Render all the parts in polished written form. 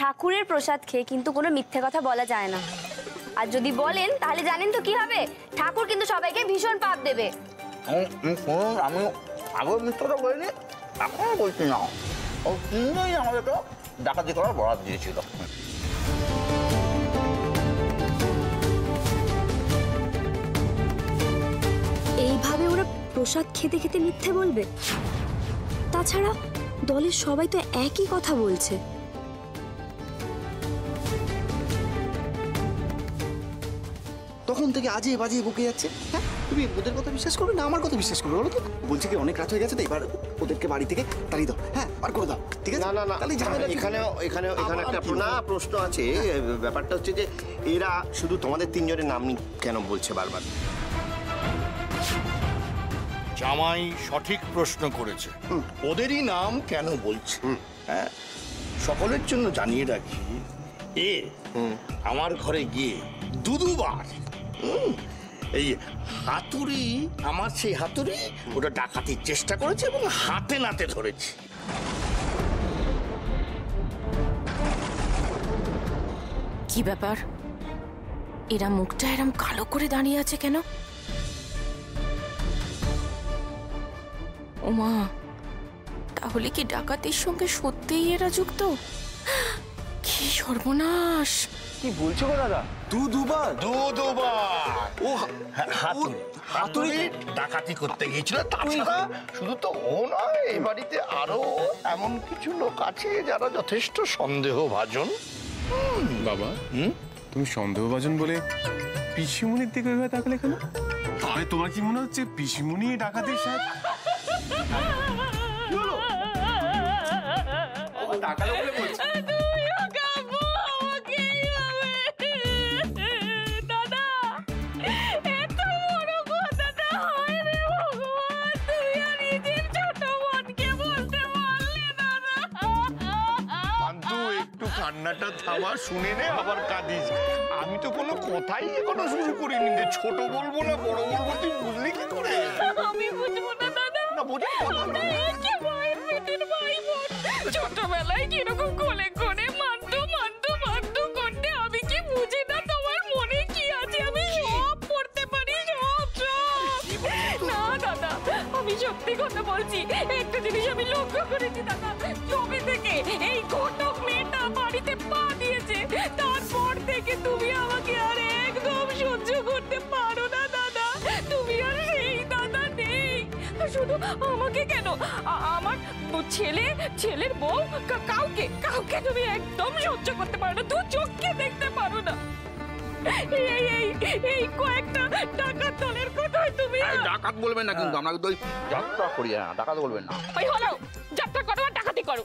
ঠাকুরের প্রসাদ খেয়ে কিন্তু কোনো মিথ্যে কথা বলা যায় না। আর যদি বলেন তাহলে জানেন তো কি হবে? ঠাকুর কিন্তু সবাইকে ভীষণ পাপ দেবে। আমি আগের মিথ্যাটা বলিনি, এখনো বলছি না। ও তিনজনই আমাদেরকে ডাকাতি করার বরাদ দিয়েছিল। এইভাবে ওরা প্রসাদ খেতে খেতে মিথ্যে বলবে? তাছাড়া দলের সবাই তো একই কথা বলছে। তখন থেকে আজে বাজে বকে যাচ্ছে। হ্যাঁ, তুমি ওদের কথা বিশ্বাস করবে না আমার কথা বিশ্বাস করবে বলো তো? বলছি কি অনেক রাত হয়ে গেছে তো, এবার ওদেরকে বাড়ি থেকে তাড়িয়ে দাও। হ্যাঁ, বার করে দাও, ঠিক আছে? না না না, এখানে একটা প্রশ্ন আছে। ব্যাপারটা হচ্ছে যে এরা শুধু তোমাদের তিনজনের নাম কেন বলছে বারবার? জামাই সঠিক প্রশ্ন করেছে, ওদেরই নাম কেন বলছে। হ্যাঁ, সকলের জন্য জানিয়ে রাখি, আমার ঘরে গিয়ে দুবার এই হাতুড়ি, আমার সেই হাতুড়ি ওটা ডাকাতির চেষ্টা করেছে এবং হাতে নাতে ধরেছে। কি ব্যাপার, এরা মুখটা এরম কালো করে দাঁড়িয়ে আছে কেন? ওমা, তাহলে কি ডাকাতির সঙ্গে সত্যিই এরা যুক্ত? কি সর্বনাশ! কি বলছো গো দাদা? দুবার ও হাতুড়ি ডাকাতি করতে গিয়েছিল। তাছাড়া শুধু তো ও নয়, এই বাড়িতে আরো এমন কিছু লোক আছে যারা যথেষ্ট সন্দেহভাজন। বাবা, তুমি সন্দেহভাজন বলে পিসিমুনির দিকে ওইভাবে তাকালে কেন? তাহলে তোমার কি মনে হচ্ছে পিসিমুনি ডাকাতির সাথে? তাকালো বলে বলছি। কান্নাটা থামা, শুনে নে, আবার কাঁদিস। আমি তো কোনো কথাই এখনো শুরু করিনি যে ছোট বলবো না বড় বলবো, তুই বুঝলি কি করে? আমি বুঝবো না দাদা। ছোটবেলায় কিরকম কোলে করে মানতো করতে, আমি কি বুঝি না তোমার মনে কি আছে? আমি সব পড়তে পারি, সব। না দাদা, আমি সত্যি কথা বলছি। একটা জিনিস আমি লক্ষ্য করেছি দাদা, জবে থেকে এই ঘটক মেয়েটা বাড়িতে পা দিয়েছে, তারপর থেকে তুমি আমাকে আর একদম সহ্য করতে পারো না দাদা। তুমি আর সেই দাদা নেই। শুধু আমাকে কেন, আমার ছেলের বউ, কাউকে তুমি একদম সহ্য করতে পারো না, দু চোখকে দেখতে পারো না। এই কয়েকটা ডাকাত দলের কথাই তুমি। ডাকাত বলবেন না কিন্তু, আমরা তো যাত্রা করি না, ডাকাত বলবেন না। ওই হলো, যাত্রা করো আর ডাকাতি করো।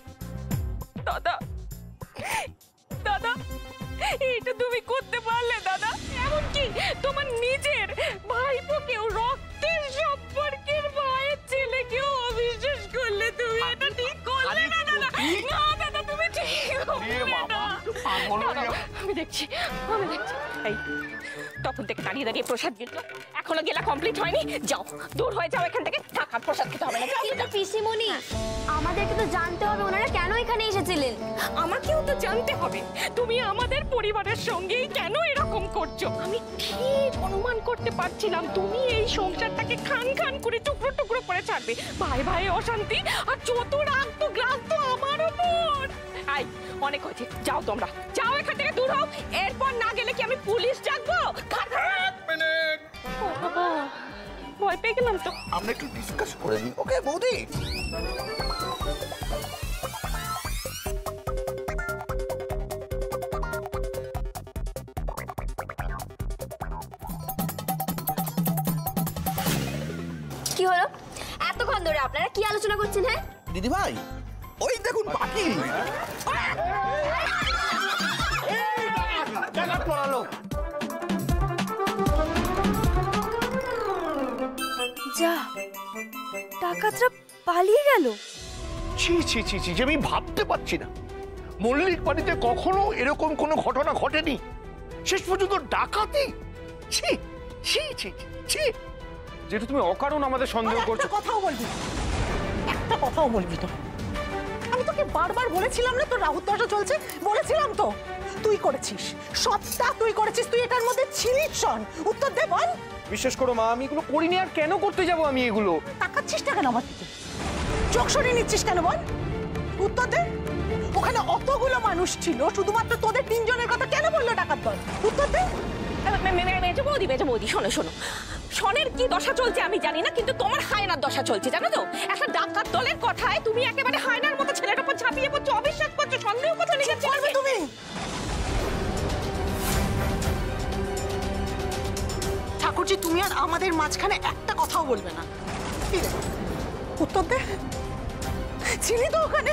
দাদা, এইটা তুমি করতে পারলে দাদা? এমনকি তোমার নিজের ভাইপোকেও, রক্তের সম্পর্কের ভাইয়ের ছেলেকেও অবিশ্বাস করলে তুমি। এটা ঠিক করলে না দাদা। না দাদা, তুমি ঠিক করলে না। আমি দেখছি। এই তখন থেকে দাঁড়িয়ে দাঁড়িয়ে প্রসাদ গেলো, এখনো গেলা কমপ্লিট হয়নি। যাও, দূর হয়ে যাও এখান থেকে, টাকা প্রসাদ খেতে হবে না। কিন্তু পিসিমণি, আমাদেরকে তো জানতে হবে ওনারা কেন এখানে এসেছিলেন। আমাকেও তো জানতে হবে তুমি আমাদের পরিবারের সঙ্গেই কেন এরকম করছো। আমি ঠিক অনুমান করতে পারছিলাম তুমি এই সংসারটাকে খান খান করে টুকরো টুকরো করে ছাড়বে। ভাই ভাই অশান্তি আর যত রাগ তো গ্রাস তো আমার উপর। আই অনেক হয়েছে, যাও তোমরা, যাও এখান থেকে দূর হও। এরপর না গেলে কি আমি পুলিশ ডাকবো? ও বাবা, ভয় পেয়ে গেলাম তো। আমরা একটু ডিসকাস করে নিই, ওকে বৌদি? কি হলো এতক্ষণ ধরে আপনারা কি আলোচনা করছেন? হ্যাঁ দিদি ভাই, ওই দেখুন পাখি। যা, ডাকাতরা পালিয়ে গেল। ছি ছি ছি ছি, আমি ভাবতে পারছি না মল্লিক বাড়িতে কখনো এরকম কোনো ঘটনা ঘটেনি, শেষ পর্যন্ত ডাকাতি। ছি ছি ছি ছি। যেটা তুমি অকারণ আমাদের সন্দেহ করছো। একটা কথাও বলবি না, আমি তোকে বারবার বলেছিলাম না তোর রাহুত দশা চলছে, বলেছিলাম তো। তুই করেছিস, সবটা তুই করেছিস, তুই এটার মধ্যে ছিলিস শোন। উত্তর দে বল। বিশ্বাস করো মা, আমি এগুলো করিনি। আর কেন করতে যাব আমি এগুলো? তাকাচ্ছিস না কেন আমার দিকে? চোখ সরিয়ে নিচ্ছিস কেন বল? উত্তর দে। ওখানে অতগুলো মানুষ ছিল, শুধুমাত্র তোদের তিনজনের কথা কেন বললো ডাকাত দল? উত্তর দে। মেজো বৌদি শোনো শোনো, শনের কি দশা চলছে আমি জানি না, কিন্তু তোমার হায়নার দশা চলছে জানো তো। একটা ডাকাত দলের কথায় তুমি একেবারে হায়নার মতো ছেলেটার উপর ঝাঁপিয়ে পড়ছো, অবিশ্বাস করছো, সন্দেহ করছো নিজের ছেলেকে। তুমি ঠাকুরজি, তুমি আর আমাদের মাঝখানে একটা কথাও বলবে না। উত্তর দে। ছিলি তো ওখানে?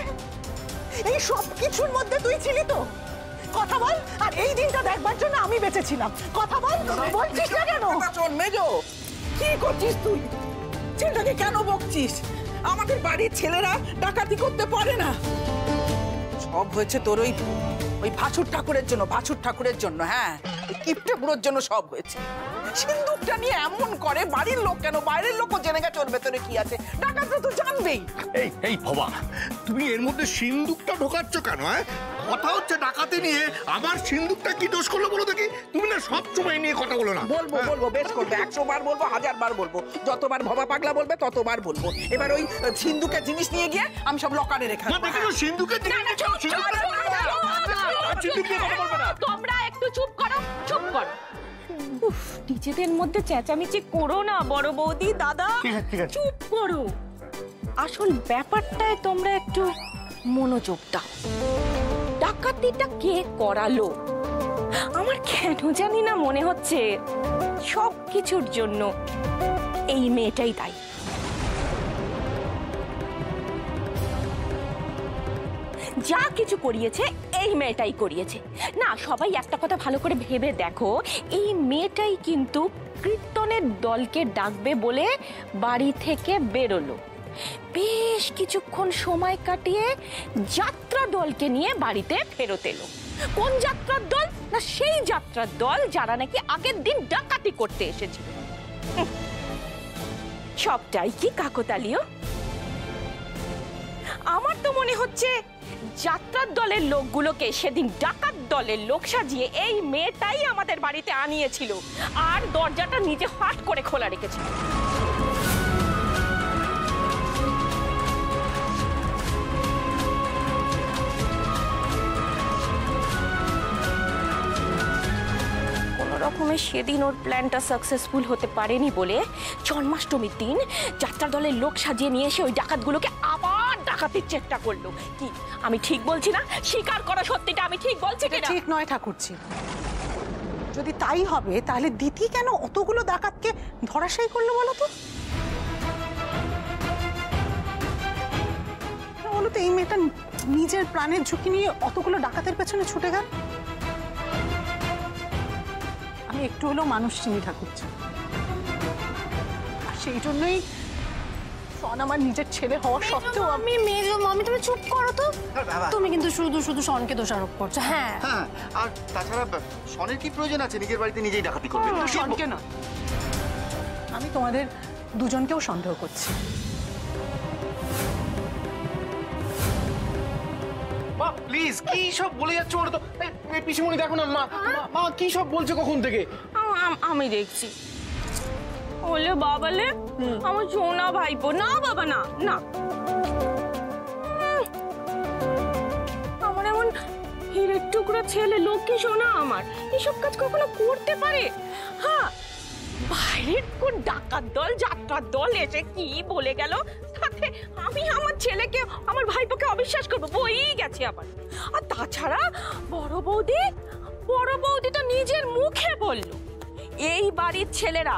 এই সব কিছুর মধ্যে তুই ছিলি তো? কথা বল। আর এই দিনটা দেখবার জন্য আমি বেঁচেছিলাম। কথা বল। বলছিস না কেন? মেজো, কি করছিস তুই? ছেলেটাকে কেন বকছিস? আমাদের বাড়ির ছেলেরা ডাকাতি করতে পারে না। সব হয়েছে তোর ওই ভাসুর ঠাকুরের জন্য, ভাসুর ঠাকুরের জন্য। হ্যাঁ, এই কিপটে বুড়োর জন্য সব হয়েছে। সিন্দুকটা নিয়ে এমন করে, বাড়ির লোক কেন, বাইরের লোকও জেনে গেছে ওর ভেতরে কি আছে। ডাকাতরা তো জানবেই। এই ভবা, তুমি এর মধ্যে সিন্দুকটা ঢোকাচ্ছ কেন? কথা হচ্ছে ডাকাতি নিয়ে, আমার সিন্দুকটা কি দোষ করলো বলো দেখি? তুমি না সব সময় নিয়ে কথা বলো না। বলবো, বেশ করবে। 100 বার বলবো, 1000 বার বলবো। যতবার ভবা পাগলা বলবে ততবার বলবো। এবার ওই সিন্দুকের জিনিস নিয়ে গিয়ে আমি সব লকারে রেখে দেবো। সিন্দুকের তোমরা একটু চুপ করো, চুপ করো। নিজেদের মধ্যে চেঁচামেচি করো না বড় বৌদি, দাদা চুপ করো। আসল ব্যাপারটায় তোমরা একটু মনোযোগ দাও। ডাকাতিটা কে করালো? আমার কেন জানি না মনে হচ্ছে সব কিছুর জন্য এই মেয়েটাই দায়ী। যা কিছু করিয়েছে এই মেয়েটাই করিয়েছে। না, সবাই একটা কথা ভালো করে ভেবে দেখো, এই মেয়েটাই কিন্তু কীর্তনের দলকে ডাকবে বলে বাড়ি থেকে বেরোলো, বেশ কিছুক্ষণ সময় কাটিয়ে যাত্রা দলকে নিয়ে বাড়িতে ফেরত এলো। কোন যাত্রার দল? না, সেই যাত্রার দল যারা নাকি আগের দিন ডাকাতি করতে এসেছিল। সবটাই কি কাকতালীয়? আমার তো মনে হচ্ছে যাত্রার দলের লোকগুলোকে সেদিন ডাকাত দলের লোক সাজিয়ে এই মেয়েটাই আমাদের বাড়িতে আনিয়েছিল, আর দরজাটা নিজে ফাট করে খোলা রেখেছিল। রকমের সেদিন ওর প্ল্যানটা সাকসেসফুল হতে পারেনি বলে জন্মাষ্টমীর দিন যাত্রা দলের লোক সাজিয়ে নিয়ে এসে ওই ডাকাতগুলোকে আবার ডাকাতির চেষ্টা করলো। কি আমি ঠিক বলছি না? স্বীকার করো সত্যিটা, আমি ঠিক বলছি কিনা? ঠিক নয় ঠাকুরজি। যদি তাই হবে তাহলে দিতি কেন অতগুলো ডাকাতকে ধরাশায়ী করলো বলো তো? বলো তো, এই মেয়েটা নিজের প্রাণের ঝুঁকি নিয়ে অতগুলো ডাকাতের পেছনে ছুটে গেল। আমি একটু হলেও মানুষ চিনি ঠাকুরজি, আর সেই জন্যই শন আমার নিজের ছেলে হওয়া সত্ত্বেও আমি মেজো মামি, তুমি চুপ করো তো। তুমি কিন্তু শুধু শুধু শনকে দোষারোপ করছো। হ্যাঁ, আর তাছাড়া শনের কি প্রয়োজন আছে নিজের বাড়িতে নিজেই ডাকাতি করবে? শনকে না, আমি তোমাদের দুজনকেও সন্দেহ করছি। মা প্লিজ, কি সব বলে যাচ্ছ বলো তো? পিসিমণি দেখো না, মা কি সব বলছে কখন থেকে? আমি দেখছি। ওলে বাবালে, আমার সোনা ভাইপো। না বাবা, না না, আমার এমন হিরের টুকরো ছেলে, লক্ষ্মী সোনা আমার এসব কাজ কখনো করতে পারে? হ্যাঁ, বাইরের কোন ডাকাত দল, যাত্রার দল এসে কি বলে গেল, তাতে আমি আমার ছেলেকে, আমার ভাইপোকে অবিশ্বাস করবো? বই গেছে আবার। আর তাছাড়া বড় বৌদি তো নিজের মুখে বললো এই বাড়ির ছেলেরা,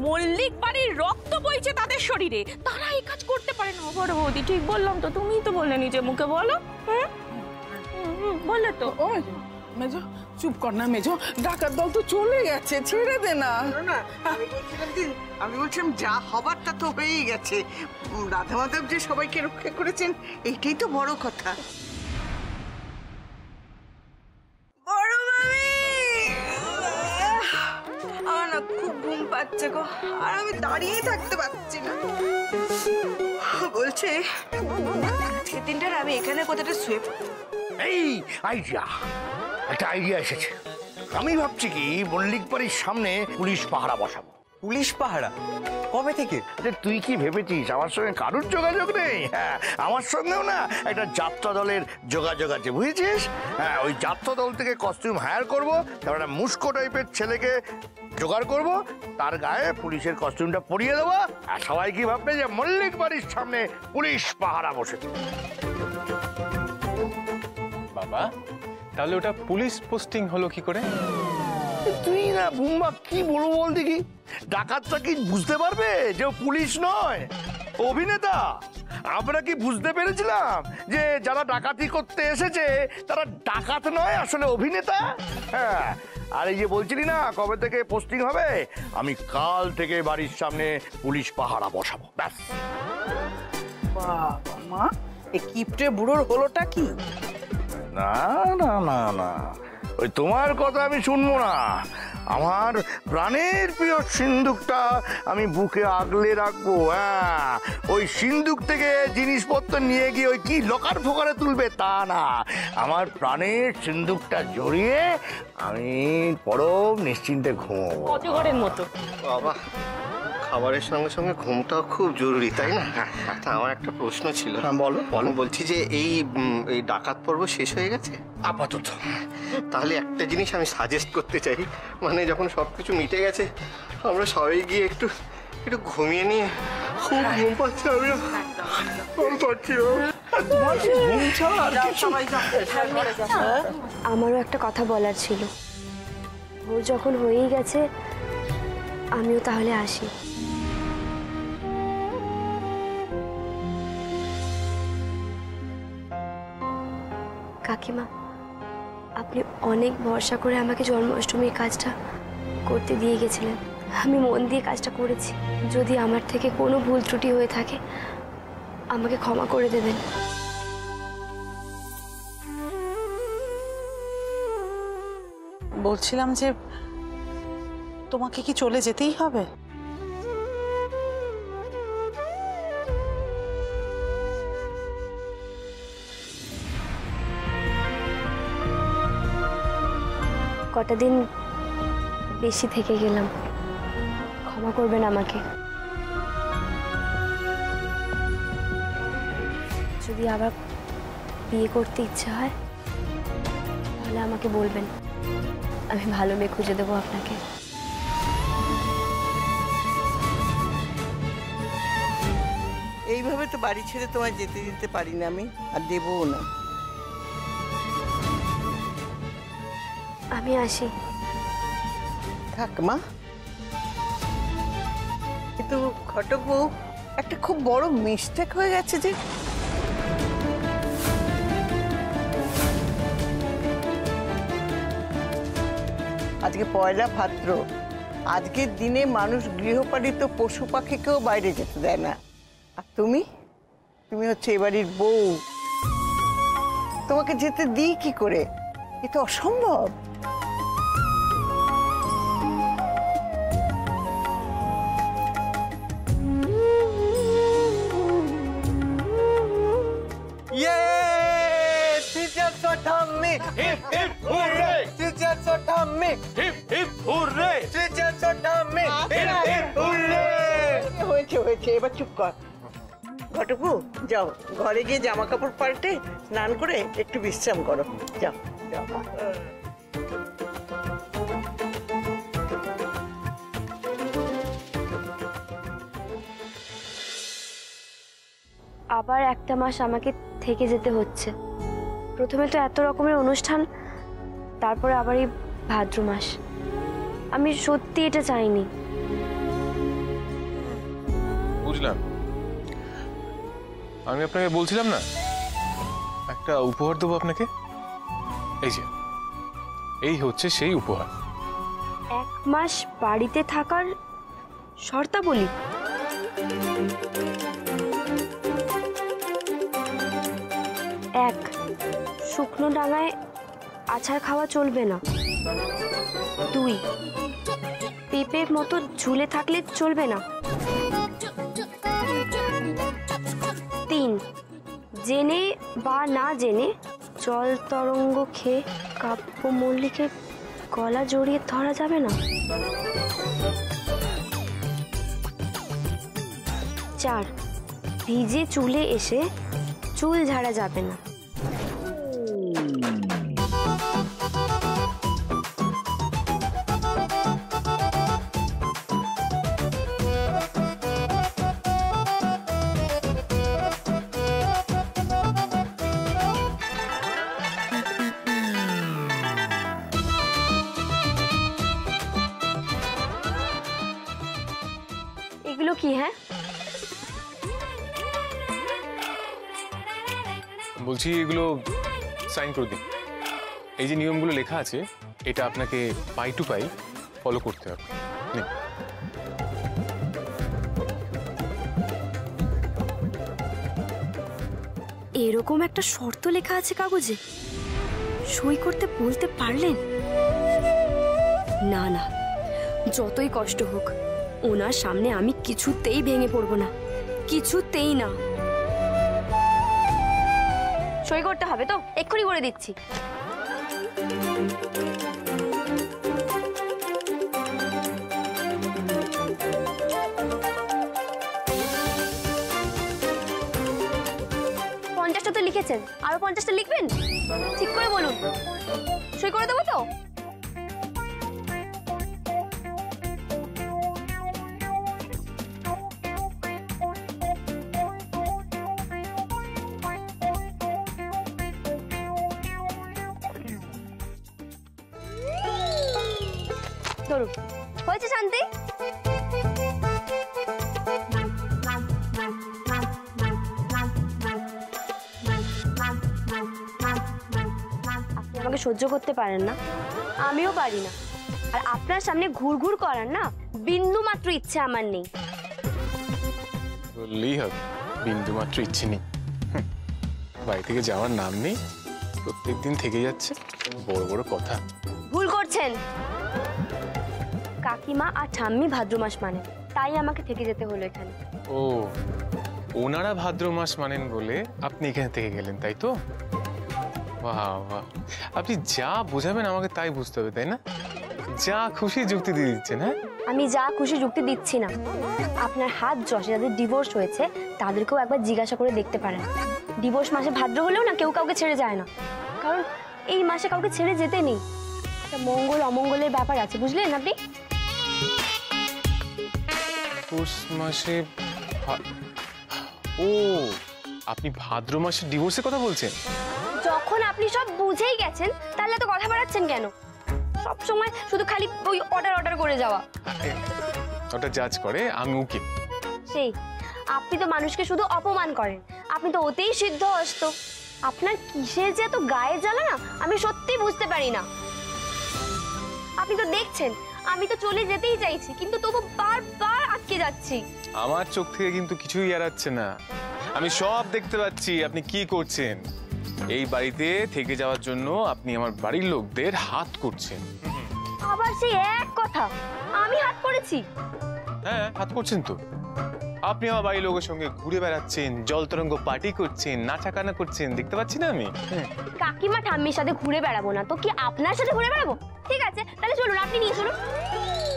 মল্লিক বাড়ির রক্ত বইছে তাদের শরীরে, তারা এই কাজ করতে পারে না। বড় বৌদি ঠিক বললাম তো? তুমিই তো বললে নিজের মুখে, বলো। বলে তো। মেজো চুপ কর না মেজো, ডাকাত দল তো চলে গেছে, ছেড়ে দে না। আমি বলছিলাম যা হবার তা তো হয়েই গেছে। রাধা মাধব যে সবাইকে রক্ষা করেছেন, এইটাই তো বড় কথা। বড় মামি, আমার না খুব ঘুম পাচ্ছে গো, আর আমি দাঁড়িয়ে থাকতে পারছি না। বলছে সেদিনটার আমি এখানে কোথাটা শুয়ে এই আইডিয়া, একটা আইডিয়া এসেছে। আমি ভাবছি কি মল্লিক বাড়ির সামনে পুলিশ পাহারা বসাবো। পুলিশ পাহারা? কবে থেকে? তুই কি ভেবেছিস আমার সঙ্গে কারোর যোগাযোগ নেই? হ্যাঁ, আমার সঙ্গেও না একটা যাত্রা দলের যোগাযোগ আছে, বুঝেছিস? হ্যাঁ, ওই যাত্রা দল থেকে কস্টিউম হায়ার করবো, তারপর একটা মুস্কো টাইপের ছেলেকে জোগাড় করবো, তার গায়ে পুলিশের কস্টিউমটা পরিয়ে দেবো, আর সবাই কি ভাববে যে মল্লিক বাড়ির সামনে পুলিশ পাহারা বসেছে। বাবা, তাহলে ওটা পুলিশ পোস্টিং হলো কি করে? তুই না বুম্বা কি বলবো বল দেখি, ডাকাতটা কি বুঝতে পারবে যে ও পুলিশ নয়, অভিনেতা? আমরা কি বুঝতে পেরেছিলাম যে যারা ডাকাতি করতে এসেছে তারা ডাকাত নয়, আসলে অভিনেতা? হ্যাঁ, আর এই যে বলছিলি না কবে থেকে পোস্টিং হবে, আমি কাল থেকে বাড়ির সামনে পুলিশ পাহারা বসাবো, ব্যাস। বাবা মা, এই কিপটে বুড়োর হলোটা কি? না না না না, ওই তোমার কথা আমি শুনবো না। আমার প্রাণের প্রিয় সিন্দুকটা আমি বুকে আগলে রাখবো। হ্যাঁ, ওই সিন্দুক থেকে জিনিসপত্র নিয়ে গিয়ে ওই কি লকার ফোকারে তুলবে তা না, আমার প্রাণের সিন্দুকটা জড়িয়ে আমি পরম নিশ্চিন্তে ঘুমোবো, অজগরের মতো। বাবা, খাবারের সঙ্গে সঙ্গে ঘুমটাও খুব জরুরি, তাই না? তা আমার একটা প্রশ্ন ছিল। বলো। আমি বলছি যে এই ডাকাত পর্ব শেষ হয়ে গেছে আপাতত। তাহলে একটা জিনিস আমি সাজেস্ট করতে চাই, মানে যখন সব কিছু মিটে গেছে আমরা সবাই গিয়ে একটু ঘুমিয়ে নিয়ে, খুব ঘুম পাচ্ছে, আমি পাচ্ছি আমারও একটা কথা বলার ছিল। ভোর যখন হয়েই গেছে, আমিও তাহলে আসি। কাকিমা, আপনি অনেক ভরসা করে আমাকে জন্মাষ্টমীর কাজটা করতে দিয়ে গেছিলেন। আমি মন দিয়ে কাজটা করেছি। যদি আমার থেকে কোনো ভুল ত্রুটি হয়ে থাকে, আমাকে ক্ষমা করে দেবেন। বলছিলাম যে তোমাকে কি চলে যেতেই হবে? কটা দিন বেশি থেকে গেলাম, ক্ষমা করবেন আমাকে। যদি আবার বিয়ে করতে ইচ্ছা হয় তাহলে আমাকে বলবেন, আমি ভালো মেয়ে খুঁজে দেবো আপনাকে। এইভাবে তো বাড়ি ছেড়ে তোমায় যেতে দিতে পারি না আমি, আর দেবও না। আমি আসি। থাক মা। কিন্তু ঘটক বউ, একটা খুব বড় মিস্টেক হয়ে গেছে যে আজকে পয়লা ভাদ্র, আজকের দিনে মানুষ গৃহপালিত পশু পাখিকেও বাইরে যেতে দেয় না, আর তুমি হচ্ছে এ বাড়ির বউ, তোমাকে যেতে দিই কি করে? এ তো অসম্ভব। হয়েছে, এবার চুপ কর। ঘটকু, যাও ঘরে গিয়ে জামা কাপড় পাল্টে স্নান করে একটু বিশ্রাম করো, যাও যাও। আবার একটা মাস আমাকে থেকে যেতে হচ্ছে। প্রথমে তো এত রকমের অনুষ্ঠান, তারপরে আবার এই ভাদ্র মাস। আমি সত্যি এটা চাইনি। বুঝলাম। আমি আপনাকে বলছিলাম না একটা উপহার দেবো আপনাকে, এই যে এই হচ্ছে সেই উপহার। 1 মাস বাড়িতে থাকার শর্তাবলী? এক, শুকনো ডাঙায় আছাড় খাওয়া চলবে না। 2, পেঁপের মতো ঝুলে থাকলে চলবে না। 3, জেনে বা না জেনে জল তরঙ্গ খেয়ে কাব্য মল্লিকের গলা জড়িয়ে ধরা যাবে না। 4, ভিজে চুলে এসে চুল ঝাড়া যাবে না। এগুলো কি? হ্যাঁ, বলছি এগুলো সাইন করে দিন। এই যে নিয়মগুলো লেখা আছে এটা আপনাকে পাই টু পাই ফলো করতে হবে। এরকম একটা শর্ত লেখা আছে কাগজে, সই করতে বলতে পারলেন? না না, যতই কষ্ট হোক ওনার সামনে আমি কিছুতেই ভেঙে পড়বো না, কিছুতেই না। সই করতে হবে তো? এক্ষুনি করে দিচ্ছি। পঞ্চাশটা তো লিখেছেন, আরো 50টা লিখবেন? ঠিক করে বলুন, সই করে দেবো তো? ধরুন, হয়েছে শান্তি? আপনি আমাকে সহ্য করতে পারেন না, আমিও পারি না। আর আপনার সামনে ঘুরঘুর করার না বিন্দু মাত্র ইচ্ছে আমার নেই। বললেই হবে, বিন্দু মাত্র ইচ্ছে নেই? বাড়ি থেকে যাওয়ার নাম নেই, প্রত্যেকদিন থেকে যাচ্ছে, বড় বড় কথা। ভুল করছেন। কাকিমা আর ঠাম্মি ভাদ্র মাস মানে, তাই আমাকে থেকে যেতে হলো এখানে। ও, ওনারা ভাদ্র মাস মানেন বলে আপনি এখানে থেকে গেলেন, তাই তো? বাহ বাহ, আপনি যা বোঝাবেন আমাকে তাই বুঝতে হবে, তাই না? যা খুশি যুক্তি দিয়ে দিচ্ছেন। হ্যাঁ, আমি যা খুশি যুক্তি দিচ্ছি না। আপনার হাত যশে যাদের ডিভোর্স হয়েছে তাদেরকেও একবার জিজ্ঞাসা করে দেখতে পারেন। ডিভোর্স মাসে ভাদ্র হলেও না কেউ কাউকে ছেড়ে যায় না, কারণ এই মাসে কাউকে ছেড়ে যেতে নেই। একটা মঙ্গল অমঙ্গলের ব্যাপার আছে, বুঝলেন আপনি? পৌষ মাসে ও, আপনি ভাদ্র মাসে ডিভোর্সের কথা বলছেন? যখন আপনি সব বুঝেই গেছেন তাহলে তো কথা বাড়াচ্ছেন কেন? সব সময় শুধু খালি ওই অর্ডার করে যাওয়া। ওটা জাজ করে, আমি উকিল। সেই, আপনি তো মানুষকে শুধু অপমান করেন, আপনি তো ওতেই সিদ্ধ হস্ত। আপনার কিসের যে এত গায়ে জ্বালা না আমি সত্যি বুঝতে পারি না। আপনি তো দেখছেন আমি তো চলে যেতেই চাইছি, কিন্তু তবু বারবার আটকে যাচ্ছি। আমার চোখ থেকে কিন্তু কিছুই এড়াচ্ছে না, আমি সব দেখতে পাচ্ছি আপনি কি করছেন। এই বাড়িতে থেকে যাওয়ার জন্য আপনি আমার বাড়ির লোকদের হাত করছেন। আবার সেই এক কথা, আমি হাত করেছি? হ্যাঁ, হাত করছেন তো। আপনি আমার বাড়ির লোকের সঙ্গে ঘুরে বেড়াচ্ছেন, জল তরঙ্গ পার্টি করছেন, নাচাকানা করছেন, দেখতে পাচ্ছি না আমি? কাকিমা ঠাম্মির সাথে ঘুরে বেড়াবো না তো কি আপনার সাথে ঘুরে বেড়াবো? ঠিক আছে, তাহলে চলুন, আপনি নিয়ে চলুন।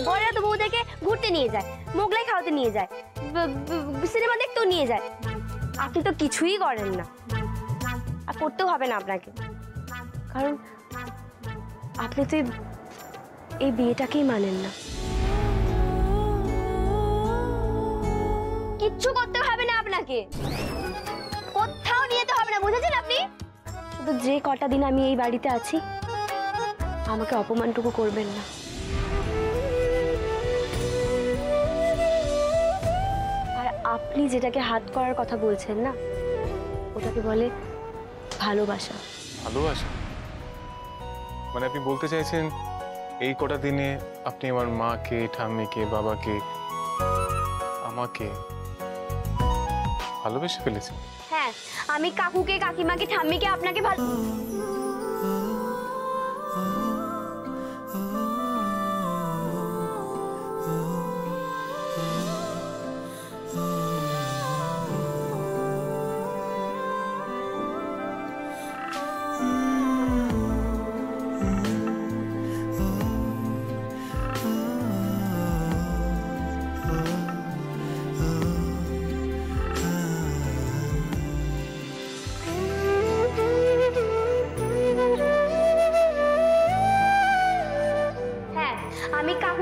বড়রা তো বউদেরকে ঘুরতে নিয়ে যায়, মোগলাই খাওয়াতে নিয়ে যায়, সিনেমা দেখতেও নিয়ে যায়। আপনি তো কিছুই করেন না, আর করতেও হবে না আপনাকে, কারণ আপনি তো এই বিয়েটাকেই মানেন না। কিচ্ছু করতে হবে না আপনাকে, কোথাও নিয়ে যেতে হবে না, বুঝেছেন আপনি? শুধু যে কটা দিন আমি এই বাড়িতে আছি আমাকে অপমানটুকু করবেন না। আর আপনি যেটাকে হাত করার কথা বলছেন না, ওটাকে বলে ভালোবাসা। ভালোবাসা মানে আপনি বলতে চাইছেন এই কটা দিনে আপনি আমার মাকে, ঠাম্মিকে, বাবাকে, আমাকে ভালোবেসে ফেলেছেন? হ্যাঁ, আমি কাকুকে, কাকিমাকে, ঠাম্মিকে, আপনাকে ভালো।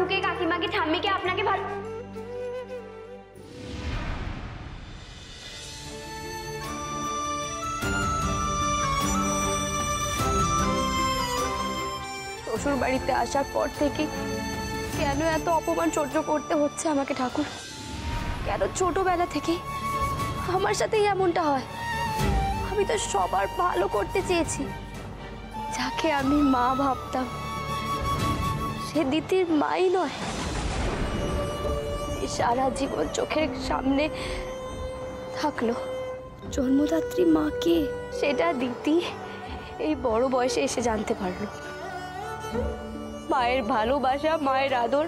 দাদুকে, কাকিমাকে, ঠাম্মিকে, আপনাকে ভালো শ্বশুর বাড়িতে আসার পর থেকে কেন এত অপমান সহ্য করতে হচ্ছে আমাকে ঠাকুর? কেন ছোটবেলা থেকে আমার সাথেই এমনটা হয়? আমি তো সবার ভালো করতে চেয়েছি। যাকে আমি মা ভাবতাম সে দিতির মাই নয়, যে সারা জীবন চোখের সামনে থাকলো। জন্মদাত্রী মাকে সেটা দিতি এই বড় বয়সে এসে জানতে পারলো। মায়ের ভালোবাসা, মায়ের আদর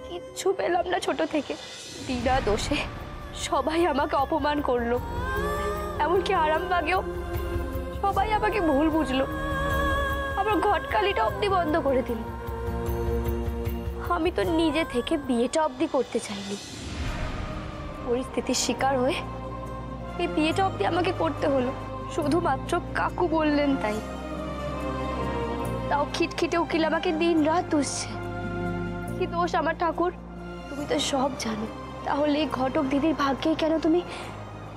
কিচ্ছু পেলাম না ছোট থেকে। বিনা দোষে সবাই আমাকে অপমান করলো, এমনকি আরামবাগেও সবাই আমাকে ভুল বুঝলো, আমার ঘটকালিটা অবধি বন্ধ করে দিল। আমি তো নিজে থেকে বিয়েটা অবধি করতে চাইনি, পরিস্থিতির শিকার হয়ে এই বিয়েটা অবধি আমাকে করতে হলো, শুধুমাত্র কাকু বললেন তাই। তাও খিটখিটে উকিল আমাকে দিন রাত দুষছে। কি দোষ আমার ঠাকুর? তুমি তো সব জানো। তাহলে এই ঘটক দিদির ভাগ্যেই কেন তুমি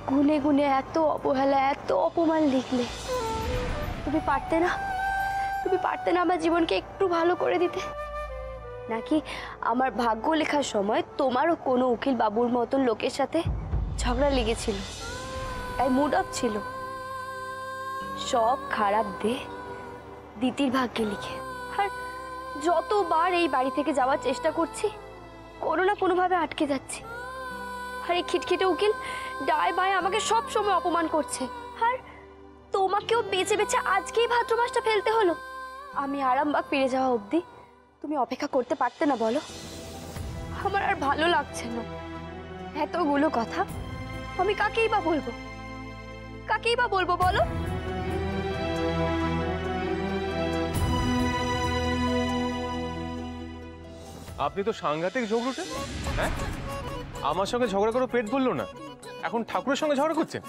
গুনে গুনে এত অবহেলা, এত অপমান লিখলে? তুমি পারতে না? তুমি পারতে না আমার জীবনকে একটু ভালো করে দিতে? নাকি আমার ভাগ্য লেখার সময় তোমারও কোনো উকিল বাবুর মতন লোকের সাথে ঝগড়া লেগেছিল, তাই মুড অফ ছিল? সব খারাপ দে দিদির ভাগ্যে লিখে। আর যতবার এই বাড়ি থেকে যাওয়ার চেষ্টা করছি, কোনো না কোনোভাবে আটকে যাচ্ছি। আর এই খিটখিটে উকিল ডায় বায় আমাকে সব সময় অপমান করছে। আর তোমাকেও বেঁচে বেঁচে আজকেই ভাদ্র মাসটা ফেলতে হলো। আমি আরামবাগ ফিরে যাওয়া অবধি তুমি অপেক্ষা করতে পারতে না বলো? আমার আর ভালো লাগছে না। এতগুলো কথা আমি কাকেই বা বলবো? কাকেই বা বলবো বলো? আপনি তো সাংঘাতিক ঝগড়ুটে। হ্যাঁ, আমার সঙ্গে ঝগড়া করে পেট ভরলো না, এখন ঠাকুরের সঙ্গে ঝগড়া করছেন?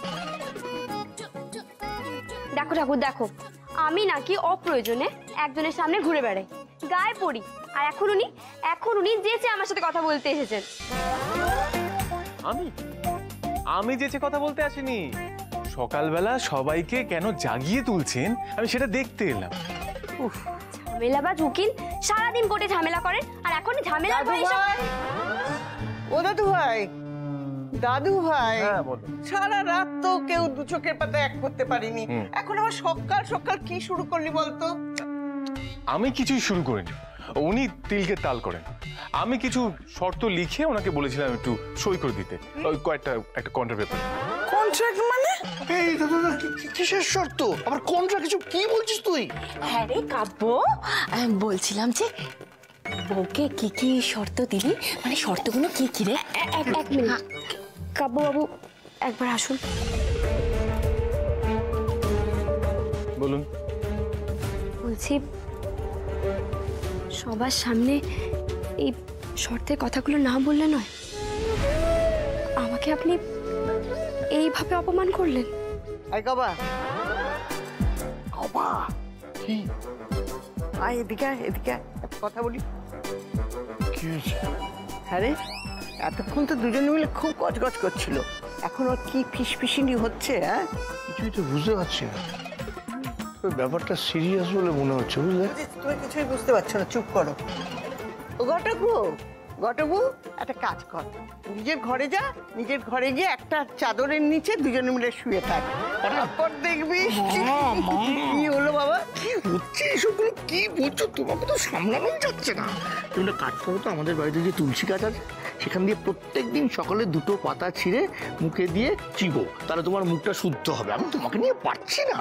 দেখো ঠাকুর দেখো, আমি নাকি অপ্রয়োজনে একজনের সামনে ঘুরে বেড়াই, গায়ে পড়ি, আর এখন উনি যেচে আমার সাথে কথা বলতে এসেছেন। আমি যেচে কথা বলতে আসিনি। সকালবেলা সবাইকে কেন জাগিয়ে তুলছেন আমি সেটা দেখতে এলাম। ঝামেলাবাজ উকিল সারাদিন কোর্টে ঝামেলা করেন, আর এখন ঝামেলা ও দাদু ভাই, দাদু ভাই, সারা রাত তো কেউ দু চোখের পাতা এক করতে পারিনি, এখন আবার সকাল সকাল কি শুরু করলি বলতো? আমি কিছুই শুরু করিনি, উনি তিলকে তাল করেন। আমি কিছু শর্ত লিখে ওনাকে বলেছিলাম একটু সই করে দিতে, ওই একটা কন্ট্রাক্ট পেপার। কন্ট্রাক্ট মানে? এই দাদা কিসের শর্ত? আবার কন্ট্রাক্ট কিছু কি বলছিস তুই? হ্যাঁ রে কাব্য, বলছিলাম যে বউকে কি কি শর্ত দিলি, মানে শর্তগুলো কি কি রে? এক মিনিট কাব্য বাবু, একবার আসুন। বলুন। বলছি সবার সামনে এই শর্তের কথাগুলো না বললে নয়। আমাকে আপনি এইভাবে অপমান করলেন। আয় বাবা, বাবা কি? আয় এদিকে, এদিকে কথা বলি। কি হয়েছে? হ্যাঁ রে, এতক্ষণ তো দুজনে মিলে খুব গজগজ করছিল, এখন ওর কি ফিসফিসিনি হচ্ছে? হ্যাঁ, কিছুই তো বুঝতে পারছি না। ব্যাপারটা সিরিয়াস বলে মনে হচ্ছে, বুঝলে? তুমি কিছুই বুঝতে পারছো না, চুপ করো। ও ঘটকবু, ঘটকবু একটা কাজ কর, নিজের ঘরে যা, নিজের ঘরে গিয়ে একটা চাদরের নিচে দুজনে মিলে শুয়ে থাক, তারপর দেখবি কি হলো। বাবা কি হচ্ছে এসবগুলো? কি বলছো? তোমাকে তো সামলানোই যাচ্ছে না। তুমি একটা কাজ করো তো, আমাদের বাড়িতে যে তুলসী গাছ আছে সেখান দিয়ে প্রত্যেকদিন সকালে 2টো পাতা ছিঁড়ে মুখে দিয়ে চিবো, তাহলে তোমার মুখটা শুদ্ধ হবে। আমি তোমাকে নিয়ে পারছি না।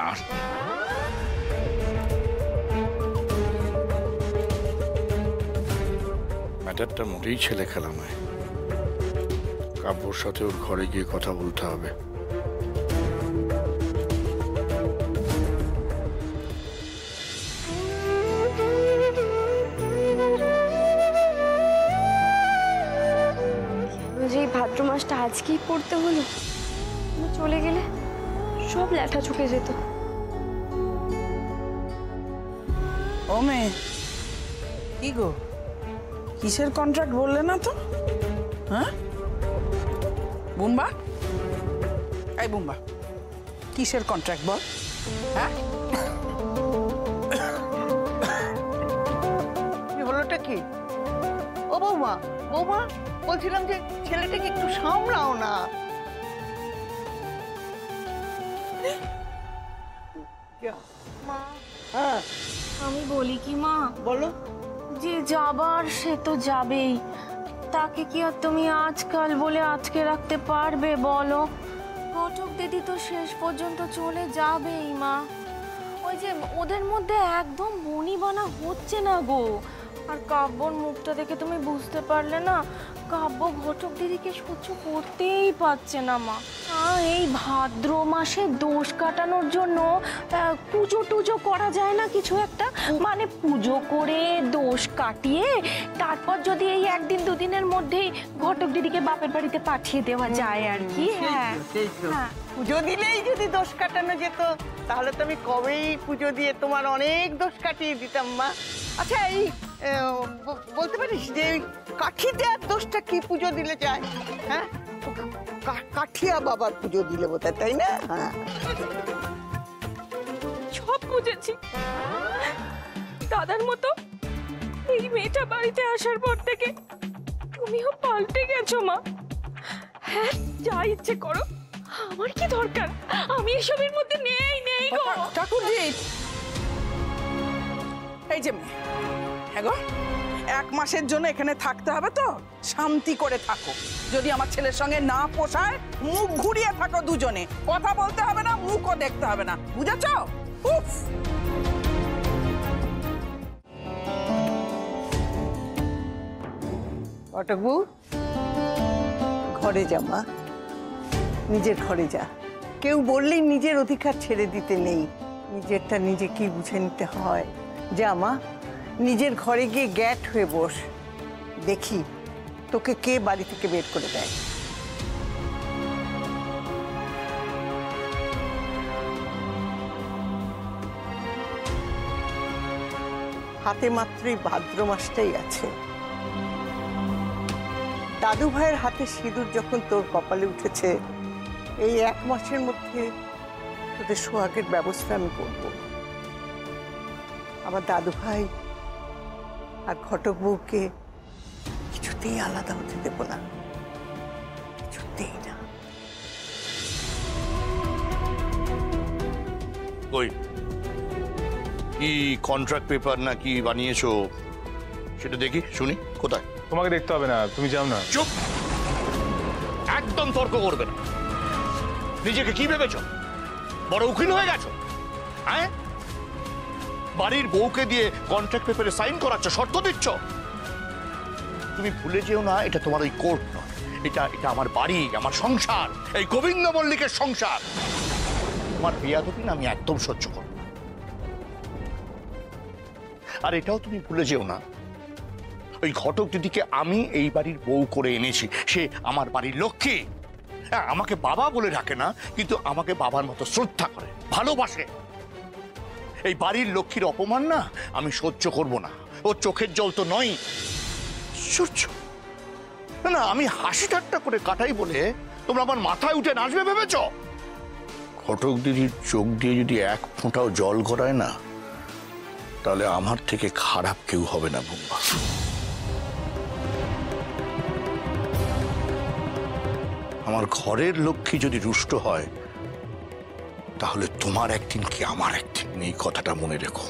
ম্যাটারটা মোটেই ছেলে খেলা নয়। কাব্যর সাথে ওর ঘরে গিয়ে কথা বলতে হবে। যে ভাদ্র মাসটা আজকেই পড়তে হলো, চলে গেলে সব লেখা চুকে যেত। ও মেয়ে, কি গো কিসের কন্ট্রাক্ট বললে না তো? হ্যাঁ বুম্বা, এই বুম্বা, কিসের কন্ট্রাক্ট বল? হ্যাঁ হলোটা কি? ও বৌমা, বৌমা বলছিলাম যে ছেলেটাকে একটু সামলাও না। মা, হ্যাঁ আমি বলি কি মা, বলো। যে যাবার সে তো যাবেই, তাকে কি আর তুমি আজকাল বলে আজকে রাখতে পারবে বলো? ঘটক দিদি তো শেষ পর্যন্ত চলে যাবেই মা। ওই যে ওদের মধ্যে একদম বনিবানা হচ্ছে না গো। আর কাব্যর মুখটা দেখে তুমি বুঝতে পারলে না, কাব্য ঘটক দিদিকে সহ্য করতেই পারছে না মা। এই ভাদ্র মাসে দোষ কাটানোর জন্য পুজো টুজো করা যায় না কিছু একটা, মানে পুজো করে দোষ কাটিয়ে তারপর যদি এই একদিন দুদিনের মধ্যেই ঘটক দিদিকে বাপের বাড়িতে পাঠিয়ে দেওয়া যায় আর কি। হ্যাঁ হ্যাঁ, পুজো দিলেই যদি দোষ কাটানো যেত তাহলে তো আমি কবেই পুজো দিয়ে তোমার অনেক দোষ কাটিয়ে দিতাম মা। আচ্ছা এই বলতে পারিস যে কাঠি দেওয়ার দোষটা কি পুজো দিলে যায়? হ্যাঁ কাঠিয়া বাবার পুজো দিলে বোধহয়, তাই না? হ্যাঁ সব বুঝেছি। দাদার মতো এই মেয়েটা বাড়িতে আসার পর থেকে তুমিও পাল্টে গেছো মা। হ্যাঁ যা ইচ্ছে করো, আমার কি দরকার? আমি এসবের মধ্যে নেই গো। ঠাকুরজি, এই যে মেয়ে, হ্যাঁ গো, 1 মাসের জন্য এখানে থাকতে হবে তো শান্তি করে থাকো। যদি আমার ছেলের সঙ্গে না পোষায় মুখ ঘুরিয়ে থাকো দুজনে, কথা বলতে হবে না, মুখও দেখতে হবে না, বুঝেছ? উফ, অটকবু ঘরে যা মা, নিজের ঘরে যা। কেউ বললেই নিজের অধিকার ছেড়ে দিতে নেই, নিজেরটা নিজে কি বুঝে নিতে হয়। যা মা, নিজের ঘরে গিয়ে গ্যাট হয়ে বস, দেখি তোকে কে বাড়ি থেকে বের করে দেয়। হাতে মাত্রই ভাদ্র মাসটাই আছে। দাদু ভাইয়ের হাতে সিঁদুর যখন তোর কপালে উঠেছে, এই 1 মাসের মধ্যে তোদের সোহাগের ব্যবস্থা আমি করব। আমার দাদু ভাই আর ঘটক বউকে কিছুতেই আলাদা হতে দেব না, কিছুতেই না। ওই কি কন্ট্রাক্ট পেপার না কি বানিয়েছো সেটা দেখি শুনি। কোথায়? তোমাকে দেখতে হবে না, তুমি যাও না। চুপ, একদম তর্ক করবে না। নিজেকে কি ভেবেছো? বড় উকিল হয়ে গেছো? হ্যাঁ, বাড়ির বউকে দিয়ে কন্ট্রাক্ট পেপারে সাইন করাচ্ছ, শর্ত দিচ্ছ। তুমি ভুলে যেও না, এটা তোমার ওই কোর্ট নয়, এটা আমার বাড়ি, আমার সংসার, এই গোবিন্দ মল্লিকের সংসার। তোমার বেয়াদবি না আমি একদম সহ্য করব। আর এটাও তুমি ভুলে যেও না, ওই ঘটক দিদিকে আমি এই বাড়ির বউ করে এনেছি। সে আমার বাড়ির লক্ষ্মী। হ্যাঁ, আমাকে বাবা বলে ডাকে না, কিন্তু আমাকে বাবার মতো শ্রদ্ধা করে, ভালোবাসে। এই বাড়ির লক্ষ্মীর অপমান না আমি সহ্য করব না। ও চোখের জল তো নয়, সহ্য না। আমি হাসি ঠাট্টা করে কাটাই বলে তোমরা আমার মাথায় উঠে নাচবে ভেবেছ? ঘটক দিদির চোখ দিয়ে যদি 1 ফোঁটাও জল গড়ায় না, তাহলে আমার থেকে খারাপ কেউ হবে না বুম্বা। আমার ঘরের লক্ষ্মী যদি রুষ্ট হয়, তাহলে তোমার একদিন কি আমার একদিন, এই কথাটা মনে রেখো।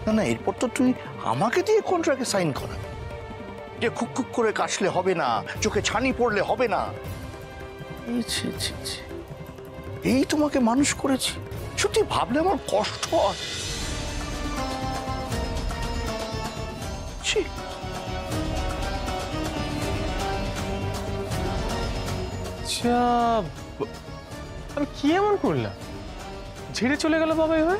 না না, এরপর তো তুই আমাকে দিয়ে কন্ট্রাক্টে সাইন করা, যে খুক খুক করে কাশলে হবে না, চোখে ছানি পড়লে হবে না। এই তোমাকে মানুষ করেছি, সত্যি ভাবলে আমার কষ্ট হয়। আমি কি এমন করলাম ঝেড়ে চলে গেল বাবা এভাবে?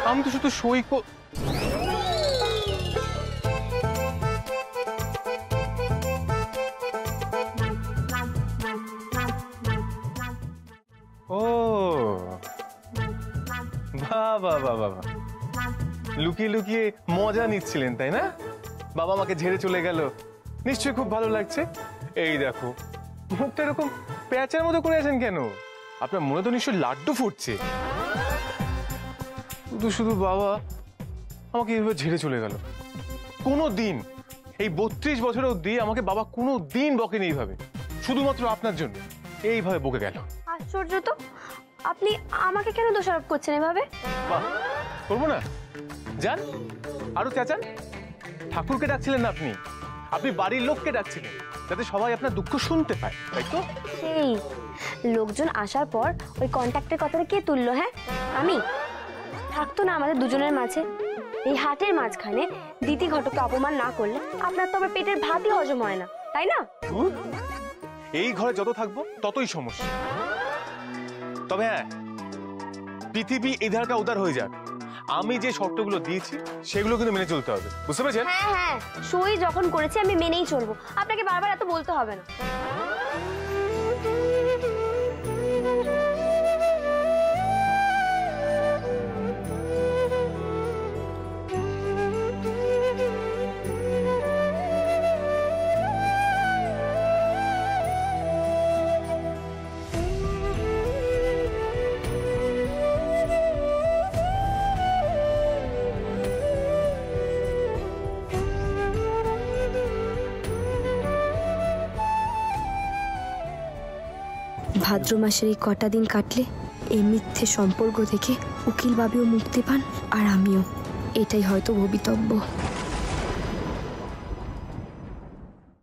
আমি তো শুধু সই ও বাবা বাবা, লুকিয়ে লুকিয়ে মজা নিচ্ছিলেন তাই না? বাবা আমাকে ঝেড়ে চলে গেল, নিশ্চয়ই খুব ভালো লাগছে। এই দেখো মুখটা এরকম প্যাঁচার মতো করে আছেন কেন? আপনার মনে তো নিশ্চয়ই লাড্ডু ফুটছে। শুধু শুধু বাবা আমাকে এইভাবে ঝেড়ে চলে গেল। কোনো দিন এই 32 বছর অবধি আমাকে বাবা কোনো দিন বকেনি এইভাবে, শুধুমাত্র আপনার জন্য এইভাবে বকে গেল। আশ্চর্য তো, আপনি আমাকে কেন দোষারোপ করছেন এভাবে? বাহ, করবো না? যান আরো চেঁচান। ঠাকুরকে ডাকছিলেন না আপনি, আপনি বাড়ির লোককে ডাকছিলেন যাতে সবাই আপনার দুঃখ শুনতে পায়, তাই তো? সেই লোকজন আসার পর ওই কন্ট্যাক্টের কথাটা কে তুললো? হ্যাঁ, আমি। থাকতো না আমাদের দুজনের মাঝে। এই হাটের মাঝখানে দিতি ঘটককে অপমান না করলে আপনার তো আবার পেটের ভাতই হজম হয় না, তাই না? এই ঘরে যত থাকবো ততই সমস্যা। তবে হ্যাঁ, পৃথিবী এধারটা উদার হয়ে যাক, আমি যে শর্তগুলো দিয়েছি সেগুলো কিন্তু মেনে চলতে হবে, বুঝতে পেরেছেন? হ্যাঁ হ্যাঁ, সই যখন করেছি আমি মেনেই চলবো, আপনাকে বারবার এত বলতে হবে না। ভাদ্র মাসের এই কটা দিন কাটলে এই মিথ্যে সম্পর্ক থেকে উকিল বাবিও মুক্তি পান, আর আমিও। এটাই হয়তো ভবিতব্য।